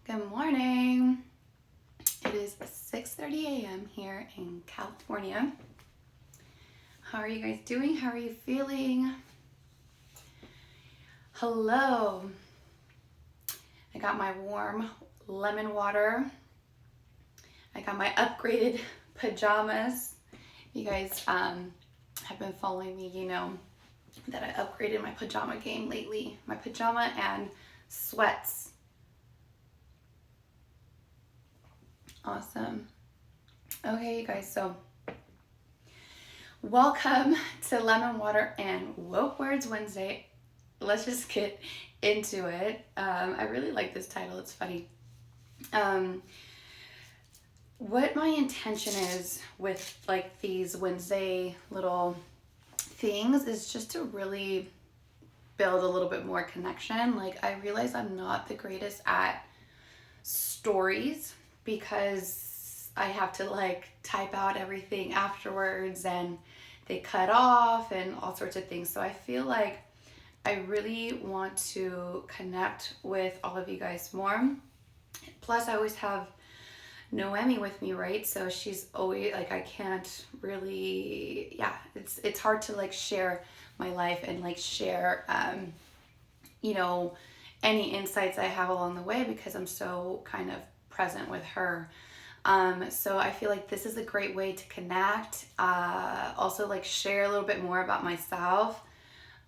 Good morning. It is 6:30 a.m. here in California. How are you guys doing? How are you feeling? Hello. I got my warm lemon water. I got my upgraded pajamas. You guys have been following me, you know that I upgraded my pajama game lately. My pajama and sweats. Awesome. Okay, you guys, so welcome to Lemon Water and Woke Words Wednesday. Let's just get into it. I really like this title, it's funny. What my intention is with like these Wednesday little things is just to really build a little bit more connection. Like, I realize I'm not the greatest at stories because I have to like type out everything afterwards and they cut off and all sorts of things. So I feel like I really want to connect with all of you guys more. Plus, I always have Noemi with me, right? So she's always like, I can't really, yeah, it's hard to like share my life and like share, you know, any insights I have along the way because I'm so kind of present with her. So I feel like this is a great way to connect, also like share a little bit more about myself,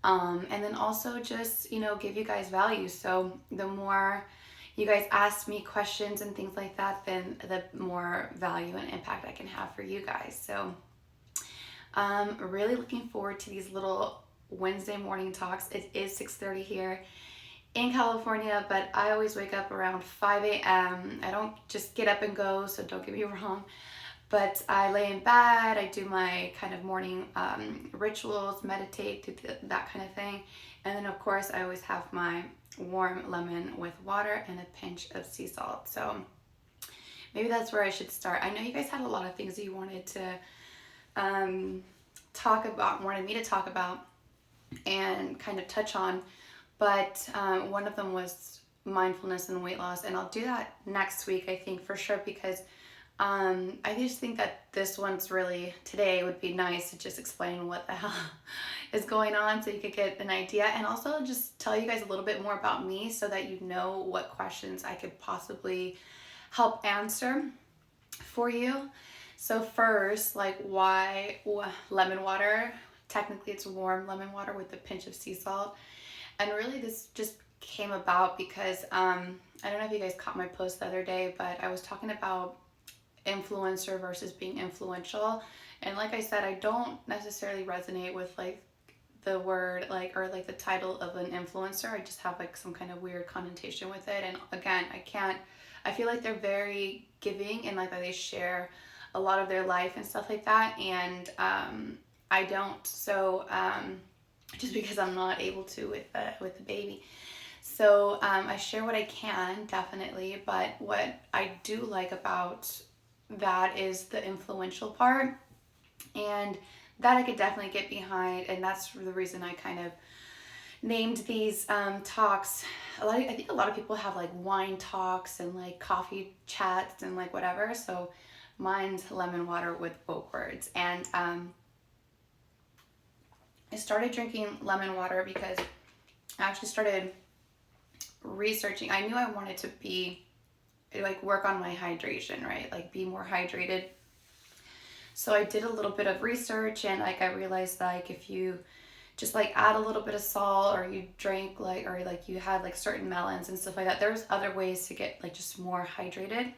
and then also just, you know, give you guys value. So the more you guys ask me questions and things like that, then the more value and impact I can have for you guys. So really looking forward to these little Wednesday morning talks. It is 6:30 here in California, but I always wake up around 5 a.m. I don't just get up and go, so don't get me wrong. But I lay in bed, I do my kind of morning rituals, meditate, do that kind of thing. And then, of course, I always have my warm lemon with water and a pinch of sea salt. So maybe that's where I should start. I know you guys had a lot of things that you wanted to wanted me to talk about and kind of touch on. But one of them was mindfulness and weight loss. And I'll do that next week, I think, for sure, because I just think that this one's really, today would be nice to just explain what the hell is going on so you could get an idea, and also just tell you guys a little bit more about me so that you know what questions I could possibly help answer for you. So first, like, why lemon water? Technically it's warm lemon water with a pinch of sea salt. And really this just came about because I don't know if you guys caught my post the other day, but I was talking about influencer versus being influential. And like I said, I don't necessarily resonate with like the word like or like the title of an influencer. I just have like some kind of weird connotation with it. And again, I feel like they're very giving and like that they share a lot of their life and stuff like that. And I don't. So just because I'm not able to with the baby. So I share what I can, definitely, but what I do like about that is the influential part, and that I could definitely get behind, and that's the reason I kind of named these talks. I think a lot of people have like wine talks and like coffee chats and like whatever. So mine's lemon water with woke words, and I started drinking lemon water because I actually started researching. I knew I wanted to be like work on my hydration, right? Like be more hydrated. So I did a little bit of research, and like I realized like if you just like add a little bit of salt, or you drink like, or like you had like certain melons and stuff like that, there's other ways to get like just more hydrated.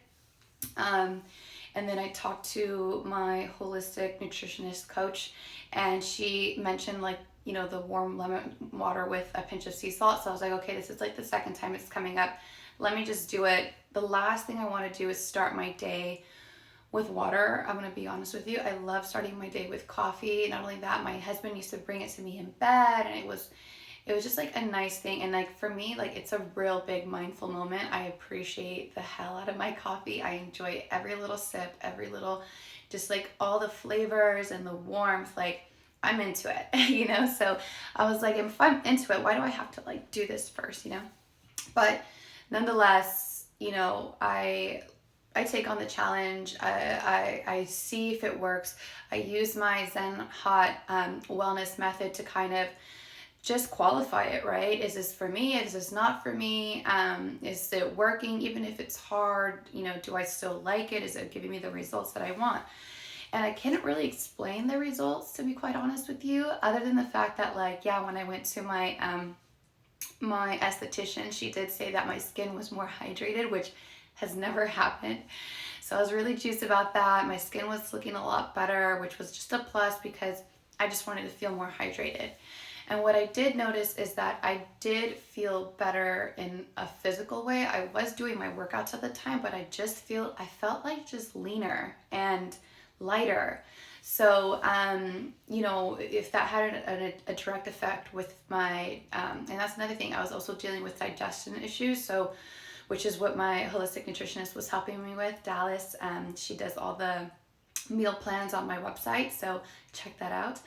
And then I talked to my holistic nutritionist coach, and she mentioned like, you know, the warm lemon water with a pinch of sea salt. So I was like, okay, this is like the second time it's coming up. Let me just do it. The last thing I want to do is start my day with water. I'm going to be honest with you. I love starting my day with coffee. Not only that, my husband used to bring it to me in bed, and it was just like a nice thing. And like for me, like it's a real big mindful moment. I appreciate the hell out of my coffee. I enjoy every little sip, every little, just like all the flavors and the warmth. Like I'm into it, you know? So I was like, if I'm into it, why do I have to like do this first, you know? But nonetheless, I take on the challenge. I see if it works. I use my Zen Hot wellness method to kind of just qualify it, right? Is this for me? Is this not for me? Is it working? Even if it's hard, do I still like it? Is it giving me the results that I want? And I can't really explain the results, to be quite honest with you, other than the fact that, like, yeah, when I went to my esthetician, she did say that my skin was more hydrated, which has never happened. So I was really juiced about that. My skin was looking a lot better, which was just a plus because I just wanted to feel more hydrated. And what I did notice is that I did feel better in a physical way. I was doing my workouts at the time, but I felt like just leaner and lighter. So, if that had a direct effect with my, and that's another thing, I was also dealing with digestion issues. So, which is what my holistic nutritionist was helping me with, Dallas. She does all the meal plans on my website, so check that out.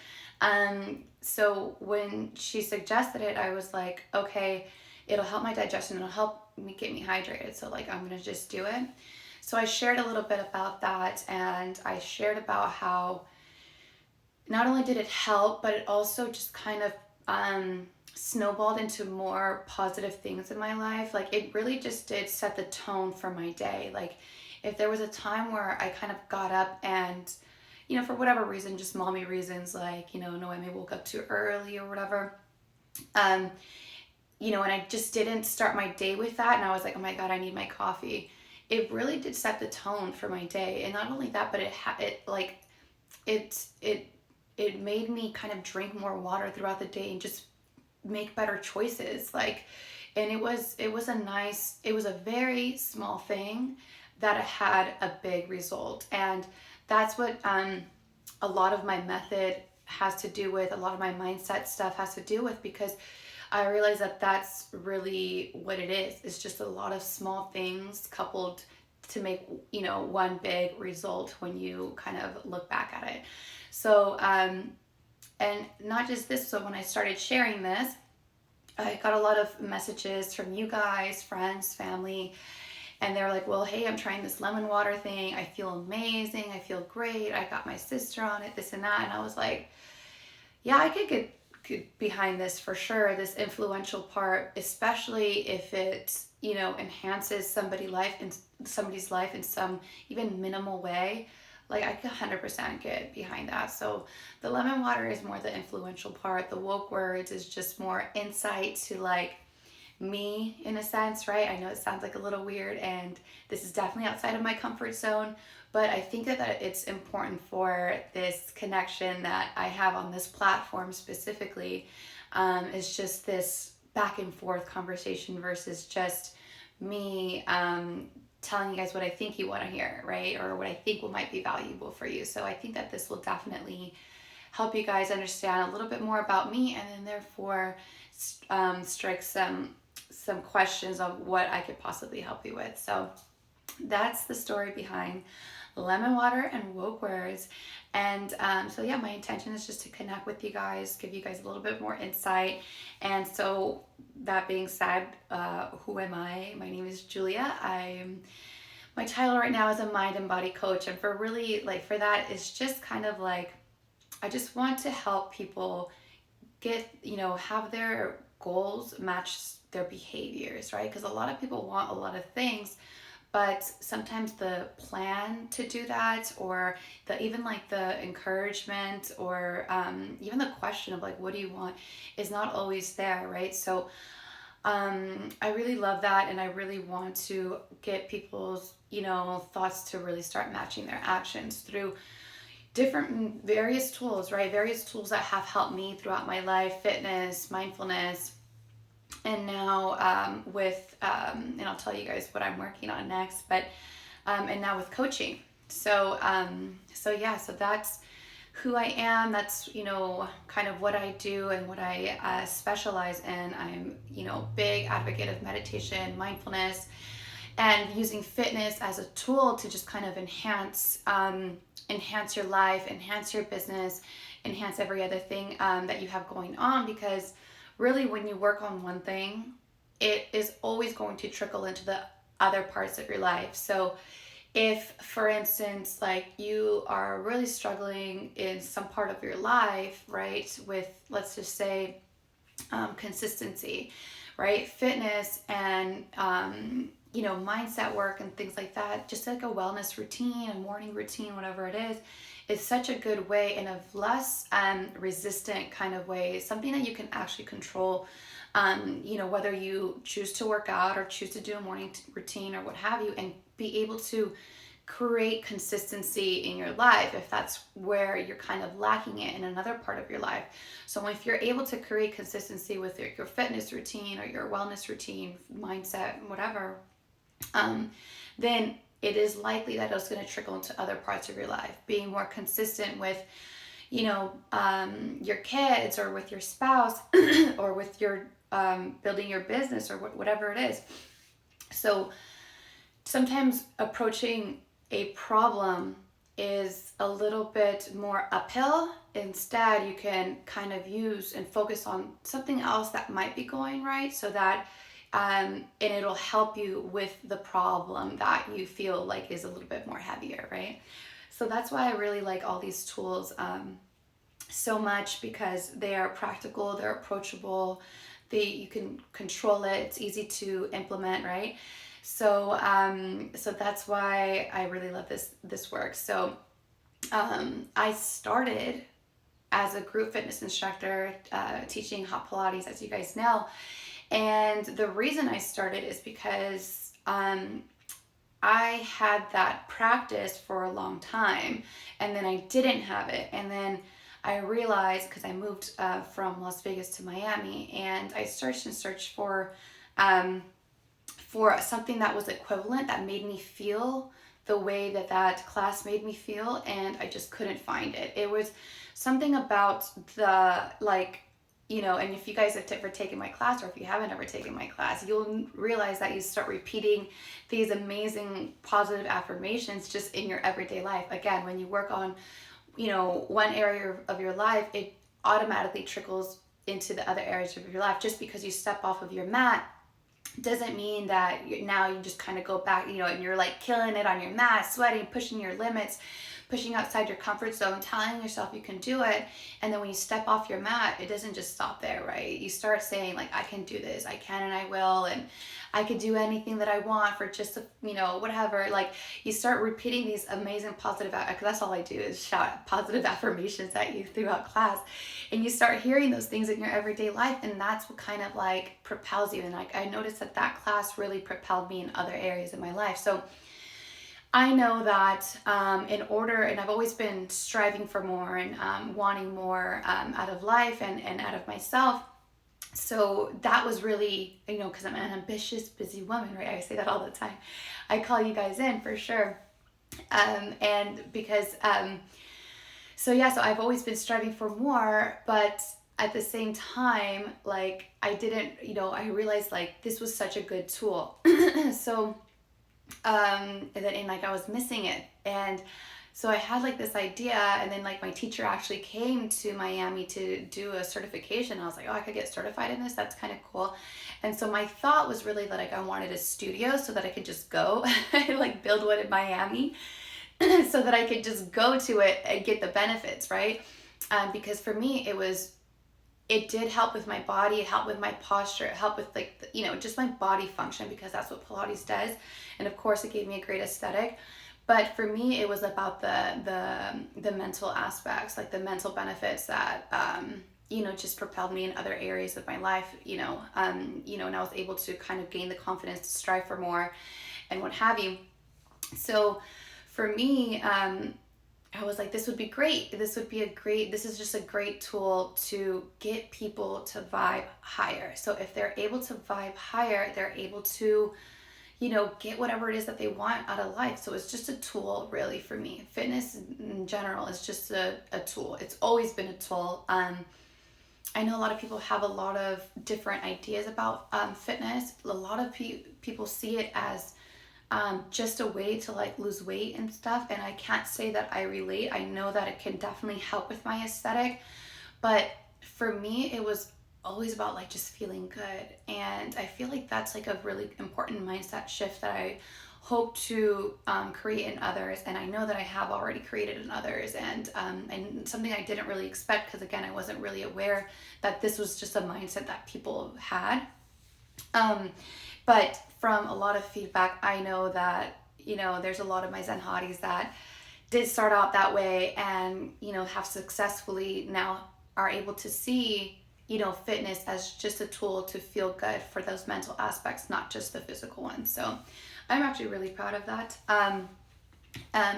So when she suggested it, I was like, okay, it'll help my digestion, it'll help me get me hydrated. So like, I'm gonna just do it. So I shared a little bit about that, and I shared about how not only did it help, but it also just kind of snowballed into more positive things in my life. Like, it really just did set the tone for my day. Like, if there was a time where I kind of got up and, for whatever reason, just mommy reasons, like, Noemi woke up too early or whatever, and I just didn't start my day with that, and I was like, oh my God, I need my coffee. It really did set the tone for my day. And not only that, but it made me kind of drink more water throughout the day and just make better choices. And it was a very small thing that had a big result. And that's what a lot of my method has to do with, a lot of my mindset stuff has to do with, because I realize that that's really what it is. It's just a lot of small things coupled to make, one big result when you kind of look back at it. So, and not just this, so when I started sharing this, I got a lot of messages from you guys, friends, family, and they were like, well, hey, I'm trying this lemon water thing. I feel amazing. I feel great. I got my sister on it, this and that. And I was like, yeah, I could get behind this for sure, this influential part, especially if it, enhances somebody's life in some even minimal way. Like, I could 100% get behind that. So the lemon water is more the influential part. The woke words is just more insight to, like, me in a sense, right? I know it sounds like a little weird, and this is definitely outside of my comfort zone, but I think that it's important for this connection that I have on this platform specifically. Is just this back and forth conversation versus just me telling you guys what I think you want to hear, right? Or what I think might be valuable for you. So I think that this will definitely help you guys understand a little bit more about me, and then therefore strike some questions on what I could possibly help you with. So that's the story behind lemon water and woke words. And so yeah, my intention is just to connect with you guys, give you guys a little bit more insight. And so that being said, who am I? My name is Julia. My title right now is a mind and body coach. And for that, it's just kind of like, I just want to help people get, have their goals match their behaviors, right? Because a lot of people want a lot of things, but sometimes the plan to do that, or even the encouragement, or even the question of like, what do you want, is not always there, right? So I really love that, and I really want to get people's, thoughts to really start matching their actions through various tools, right? Various tools that have helped me throughout my life: fitness, mindfulness, and now and I'll tell you guys what I'm working on next, but and now with coaching. So so that's who I am. That's kind of what I do and what I specialize in. I'm big advocate of meditation, mindfulness, and using fitness as a tool to just kind of enhance your life, enhance your business, enhance every other thing that you have going on. Because really, when you work on one thing, it is always going to trickle into the other parts of your life. So if, for instance, like you are really struggling in some part of your life, right, with, let's just say, consistency, right, fitness and mindset work and things like that, just like a wellness routine, a morning routine, whatever it is such a good way, in a less resistant kind of way, something that you can actually control. Whether you choose to work out or choose to do a morning routine or what have you, and be able to create consistency in your life if that's where you're kind of lacking it in another part of your life. So if you're able to create consistency with your fitness routine or your wellness routine, mindset, whatever, then it is likely that it's going to trickle into other parts of your life. Being more consistent with, your kids, or with your spouse, or with your building your business, or whatever it is. So sometimes approaching a problem is a little bit more uphill. Instead, you can kind of use and focus on something else that might be going right, so that and it'll help you with the problem that you feel like is a little bit more heavier, right? So that's why I really like all these tools so much, because they are practical, they're approachable, you can control it, it's easy to implement, right? So that's why I really love this work. So I started as a group fitness instructor, teaching hot Pilates, as you guys know. And the reason I started is because I had that practice for a long time, and then I didn't have it. And then I realized, because I moved from Las Vegas to Miami, and I searched and searched for something that was equivalent, that made me feel the way that class made me feel, and I just couldn't find it. It was something about the, like, and if you guys have ever taken my class, or if you haven't ever taken my class, you'll realize that you start repeating these amazing positive affirmations just in your everyday life. Again, when you work on, one area of your life, it automatically trickles into the other areas of your life. Just because you step off of your mat doesn't mean that now you just kind of go back, and you're like killing it on your mat, sweating, pushing your limits, pushing outside your comfort zone, telling yourself you can do it. And then when you step off your mat, it doesn't just stop there, right? You start saying, like, I can do this, I can, and I will, and I could do anything that I want for just, whatever. Like, you start repeating these amazing positive, because that's all I do is shout positive affirmations at you throughout class. And you start hearing those things in your everyday life, and that's what kind of like propels you. And like, I noticed that class really propelled me in other areas of my life. So I know that in order, and I've always been striving for more and wanting more out of life and out of myself. So that was really, because I'm an ambitious, busy woman, right? I say that all the time. I call you guys in for sure. And because, so I've always been striving for more, but at the same time, like, I didn't, I realized like this was such a good tool. So and like I was missing it. And so I had like this idea, and then like my teacher actually came to Miami to do a certification. I was like, oh, I could get certified in this, that's kind of cool. And so my thought was really that, like, I wanted a studio so that I could just go like build one in Miami so that I could just go to it and get the benefits, right? Because for me it did help with my body, it helped with my posture, it helped with like, just my body function, because that's what Pilates does. And of course it gave me a great aesthetic. But for me, it was about the mental aspects, like the mental benefits that, just propelled me in other areas of my life, and I was able to kind of gain the confidence to strive for more and what have you. So for me, I was like, this would be great. This is just a great tool to get people to vibe higher. So if they're able to vibe higher, they're able to, get whatever it is that they want out of life. So it's just a tool, really, for me. Fitness in general is just a tool. It's always been a tool. I know a lot of people have a lot of different ideas about fitness. A lot of people see it as just a way to like lose weight and stuff, and I can't say that I relate. I know that it can definitely help with my aesthetic, but for me it was always about like just feeling good. And I feel like that's like a really important mindset shift that I hope to create in others. And I know that I have already created in others. And something I didn't really expect, because again, I wasn't really aware that this was just a mindset that people had. But from a lot of feedback, I know that, there's a lot of my Zen hotties that did start out that way and, have successfully now are able to see, fitness as just a tool to feel good for those mental aspects, not just the physical ones. So I'm actually really proud of that.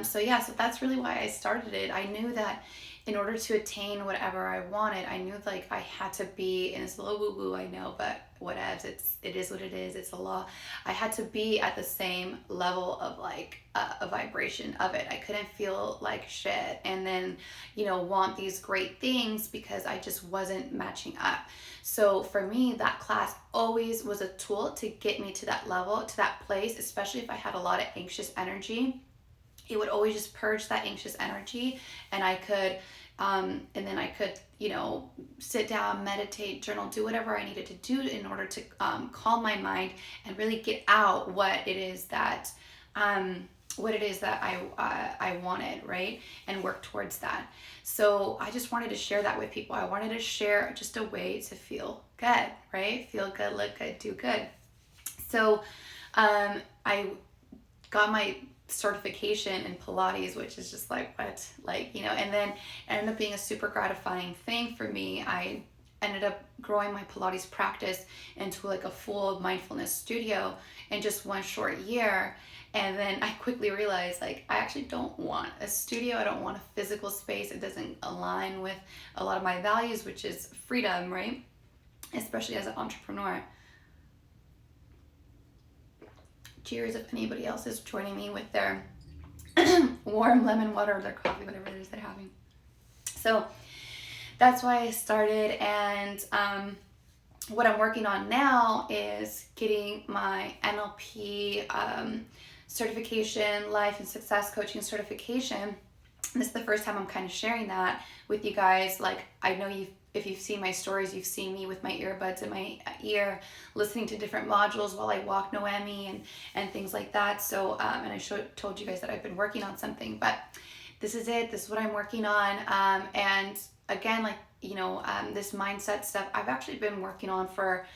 So that's really why I started it. I knew that in order to attain whatever I wanted, I knew like I had to be, and it's a little woo woo, I know, but whatevs, it is what it is. It's a law. I had to be at the same level of like a vibration of it. I couldn't feel like shit and then, want these great things because I just wasn't matching up. So for me, that class always was a tool to get me to that level, to that place, especially if I had a lot of anxious energy. It would always just purge that anxious energy, and I could and then I could, sit down, meditate, journal, do whatever I needed to do in order to calm my mind and really get out what it is that I wanted, right? And work towards that. So I just wanted to share that with people. I wanted to share just a way to feel good, right? Feel good, look good, do good. So I got my certification in Pilates, which is just like, what, like, and then it ended up being a super gratifying thing for me. I ended up growing my Pilates practice into like a full mindfulness studio in just one short year. And then I quickly realized, like, I actually don't want a studio. I don't want a physical space. It doesn't align with a lot of my values, which is freedom, right? Especially as an entrepreneur. Cheers if anybody else is joining me with their warm lemon water or their coffee, whatever it is they're having. So that's why I started. And what I'm working on now is getting my NLP certification, life and success coaching certification. And this is the first time I'm kind of sharing that with you guys. Like, I know if you've seen my stories, you've seen me with my earbuds in my ear, listening to different modules while I walk Noemi and things like that. So, and I told you guys that I've been working on something, but this is it. This is what I'm working on. And again, like, this mindset stuff, I've actually been working on for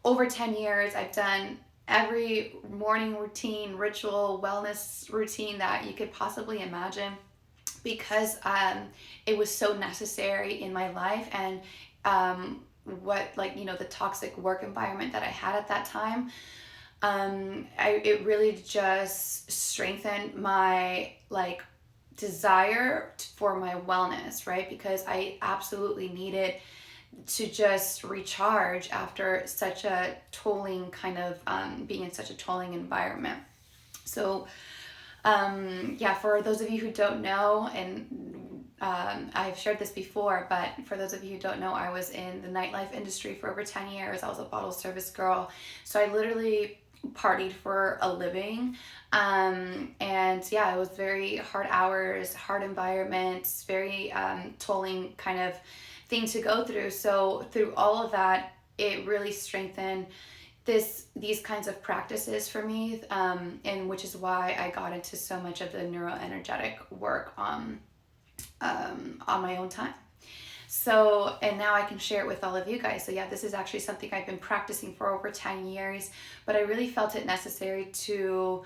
over 10 years. I've done every morning routine, ritual, wellness routine that you could possibly imagine, because it was so necessary in my life. And the toxic work environment that I had at that time, it really just strengthened my like desire for my wellness, right? Because I absolutely needed to just recharge after such a tolling kind of being in such a tolling environment. So for those of you who don't know, and I've shared this before, but for those of you who don't know, I was in the nightlife industry for over 10 years. I was a bottle service girl. So I literally partied for a living. It was very hard hours, hard environments, very tolling kind of thing to go through. So through all of that, it really strengthened these kinds of practices for me, and which is why I got into so much of the neuroenergetic work on my own time. So, and now I can share it with all of you guys. So yeah, this is actually something I've been practicing for over 10 years, but I really felt it necessary to,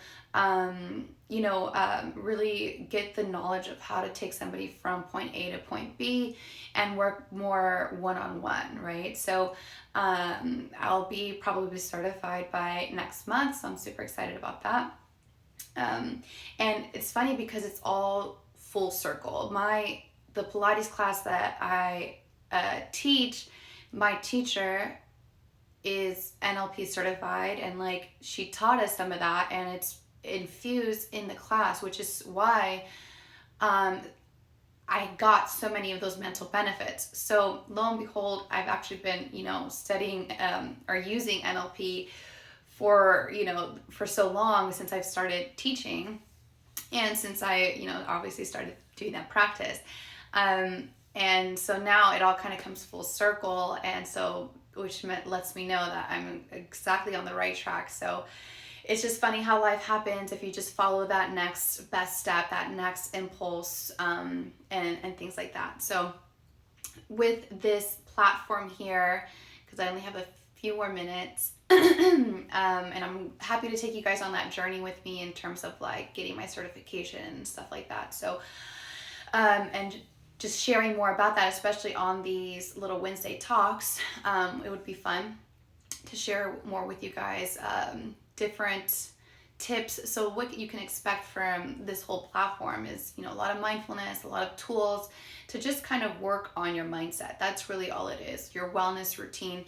really get the knowledge of how to take somebody from point A to point B and work more one-on-one, right? So I'll be probably certified by next month. So I'm super excited about that. And it's funny because it's all full circle. The Pilates class that I teach, my teacher is NLP certified, and like she taught us some of that, and it's infused in the class, which is why I got so many of those mental benefits. So lo and behold, I've actually been, studying or using NLP for so long, since I've started teaching, and since I, obviously started doing that practice. And so now it all kind of comes full circle. And so lets me know that I'm exactly on the right track. So it's just funny how life happens if you just follow that next best step, that next impulse, and things like that. So with this platform here, because I only have a few more minutes, and I'm happy to take you guys on that journey with me in terms of like getting my certification and stuff like that. So, and just sharing more about that, especially on these little Wednesday talks. It would be fun to share more with you guys, different tips. So what you can expect from this whole platform is, a lot of mindfulness, a lot of tools to just kind of work on your mindset. That's really all it is, your wellness routine.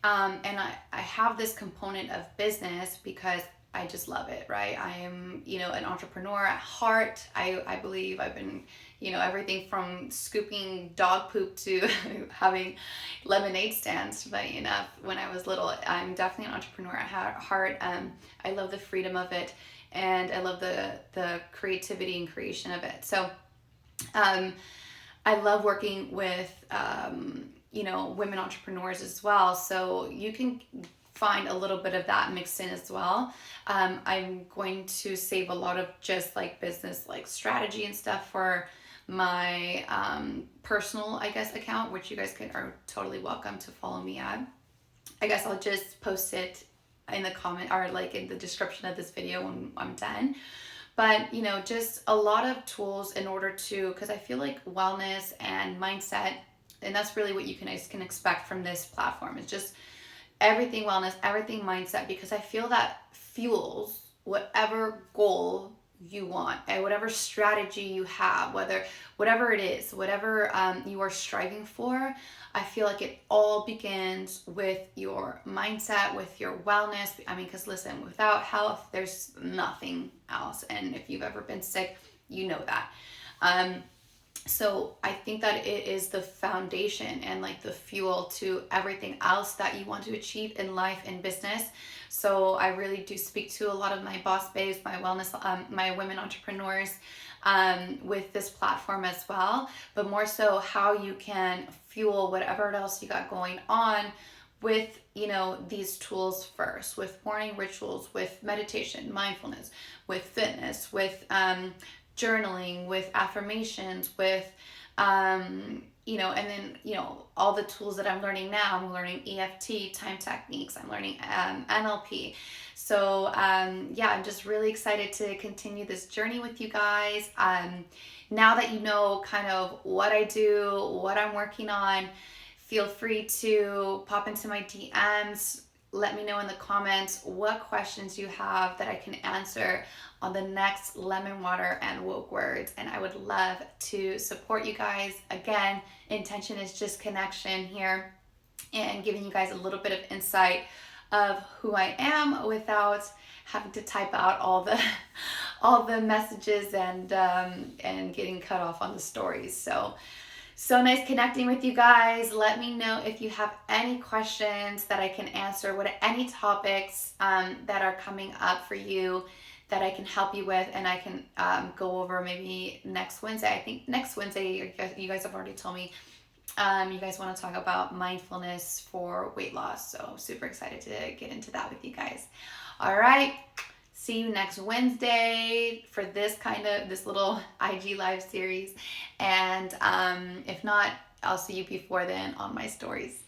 And I have this component of business because I just love it, right? I am, an entrepreneur at heart. I believe I've been, everything from scooping dog poop to having lemonade stands, funny enough, when I was little. I'm definitely an entrepreneur at heart. I love the freedom of it, and I love the creativity and creation of it. So I love working with, women entrepreneurs as well. So you can find a little bit of that mixed in as well. I'm going to save a lot of just like business, like strategy and stuff for my personal, account, which you guys are totally welcome to follow me at. I guess I'll just post it in the comment or like in the description of this video when I'm done. But, just a lot of tools in order to, because I feel like wellness and mindset, and that's really what you can expect from this platform. It's just everything wellness, everything mindset, because I feel that fuels whatever goal you want and whatever strategy you have, whatever it is, whatever you are striving for. I feel like it all begins with your mindset, with your wellness. Because listen, without health, there's nothing else. And if you've ever been sick, you know that. So I think that it is the foundation and like the fuel to everything else that you want to achieve in life and business. So I really do speak to a lot of my boss babes, my wellness, my women entrepreneurs, with this platform as well, but more so how you can fuel whatever else you got going on with, these tools first, with morning rituals, with meditation, mindfulness, with fitness, with, journaling, with affirmations, with, and then, all the tools that I'm learning now. I'm learning EFT, time techniques. I'm learning NLP. So, I'm just really excited to continue this journey with you guys. Now that you know kind of what I do, what I'm working on, feel free to pop into my DMs. Let me know in the comments what questions you have that I can answer on the next Lemon Water and Woke Words. And I would love to support you guys. Again, intention is just connection here and giving you guys a little bit of insight of who I am without having to type out all the messages and getting cut off on the stories. So nice connecting with you guys. Let me know if you have any questions that I can answer, any topics that are coming up for you that I can help you with, and I can go over maybe next Wednesday. I think next Wednesday, you guys have already told me you guys want to talk about mindfulness for weight loss. So super excited to get into that with you guys. All right. See you next Wednesday for this little IG live series. And if not, I'll see you before then on my stories.